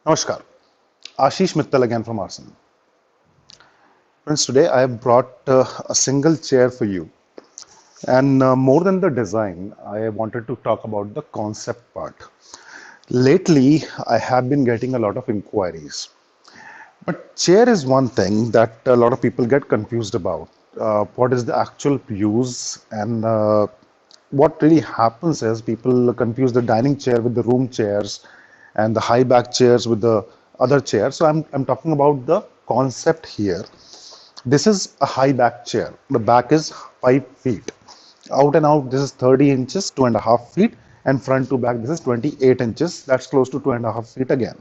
Namaskar, Ashish Mittal again from Aasan. Friends, today I have brought a single chair for you. And more than the design, I wanted to talk about the concept part. Lately, I have been getting a lot of inquiries. But chair is one thing that a lot of people get confused about. What is the actual use? And what really happens is people confuse the dining chair with the room chairs and the high back chairs with the other chairs. So I'm talking about the concept here. This is a high back chair. The back is 5 feet. Out and out, this is 30 inches, 2.5 feet. And front to back, this is 28 inches. That's close to 2.5 feet again.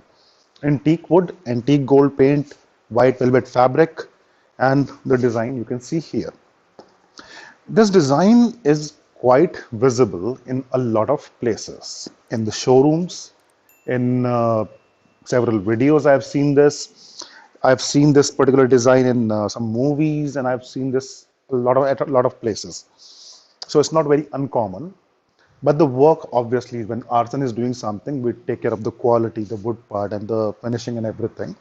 Antique wood, antique gold paint, white velvet fabric, and the design you can see here. This design is quite visible in a lot of places. In the showrooms, in several videos I've seen this. I've seen this particular design in some movies, and I've seen this at a lot of places. So it's not very uncommon. But the work, obviously, when Aasan is doing something, we take care of the quality, the wood part, and the finishing and everything.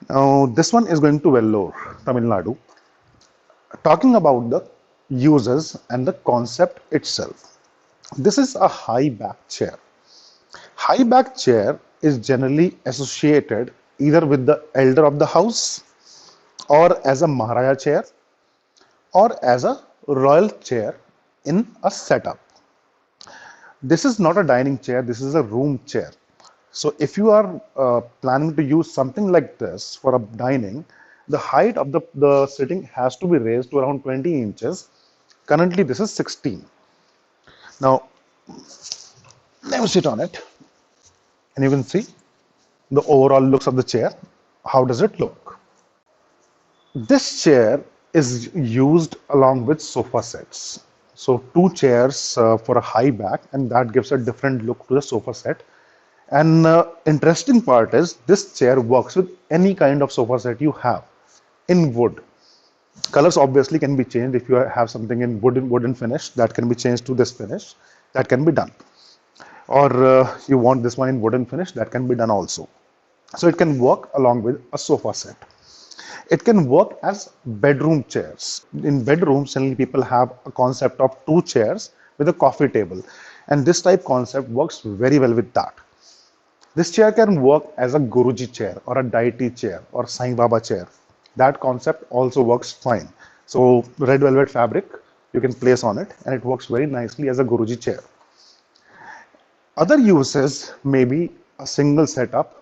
Now, this one is going to Vellore, Tamil Nadu. Talking about the uses and the concept itself. This is a high back chair. High back chair is generally associated either with the elder of the house, or as a Maharaja chair, or as a royal chair in a setup. This is not a dining chair, this is a room chair. So if you are planning to use something like this for a dining, the height of the sitting has to be raised to around 20 inches. Currently this is 16. Now, let me sit on it, and you can see the overall looks of the chair. How does it look? This chair is used along with sofa sets. So two chairs for a high back, and that gives a different look to the sofa set. And interesting part is this chair works with any kind of sofa set you have in wood. Colors obviously can be changed. If you have something in wooden finish, that can be changed to this finish. That can be done. Or you want this one in wooden finish, that can be done also. So it can work along with a sofa set. It can work as bedroom chairs. In bedrooms, generally people have a concept of two chairs with a coffee table. And this type concept works very well with that. This chair can work as a Guruji chair or a deity chair or Sai Baba chair. That concept also works fine. So red velvet fabric you can place on it, and it works very nicely as a Guruji chair. Other uses may be a single setup.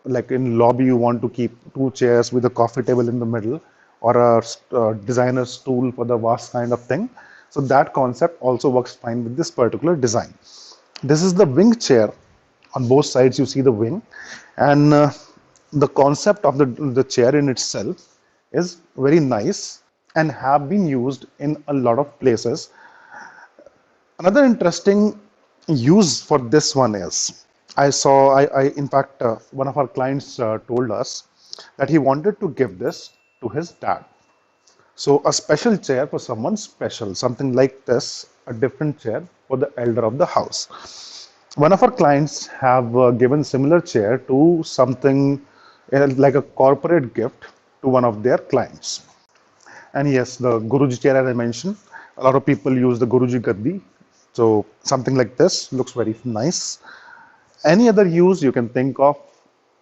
Like in lobby, you want to keep two chairs with a coffee table in the middle, or a designer stool for the vase kind of thing. So that concept also works fine with this particular design. This is the wing chair. On both sides you see the wing, and the concept of the chair in itself is very nice and have been used in a lot of places. Another interesting use for this one is, in fact, one of our clients told us that he wanted to give this to his dad. So a special chair for someone special, something like this, a different chair for the elder of the house. One of our clients have given similar chair to something like a corporate gift to one of their clients. And yes, the Guruji chair, as I mentioned, a lot of people use the Guruji Gaddi. So something like this looks very nice. Any other use you can think of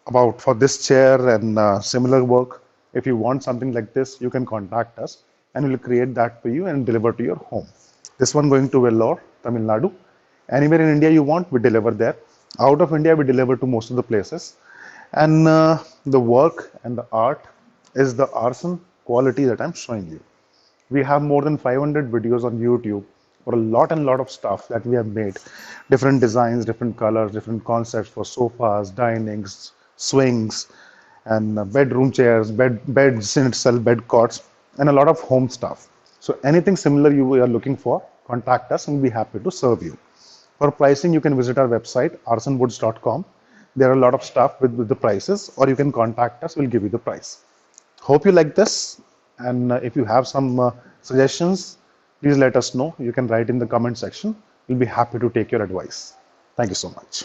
about for this chair and similar work, if you want something like this, you can contact us and we'll create that for you and deliver to your home. This one going to Vellore, Tamil Nadu. Anywhere in India you want, we deliver there. Out of India, we deliver to most of the places. And the work and the art is the Aasan quality that I'm showing you. We have more than 500 videos on YouTube for a lot of stuff that we have made. Different designs, different colors, different concepts for sofas, dinings, swings, and bedroom chairs, beds in itself, bed cots, and a lot of home stuff. So anything similar you are looking for, contact us and we'll be happy to serve you. For pricing, you can visit our website, arsanwoods.com. There are a lot of stuff with the prices, or you can contact us, we'll give you the price. Hope you like this, and if you have some suggestions, please let us know. You can write in the comment section. We'll be happy to take your advice. Thank you so much.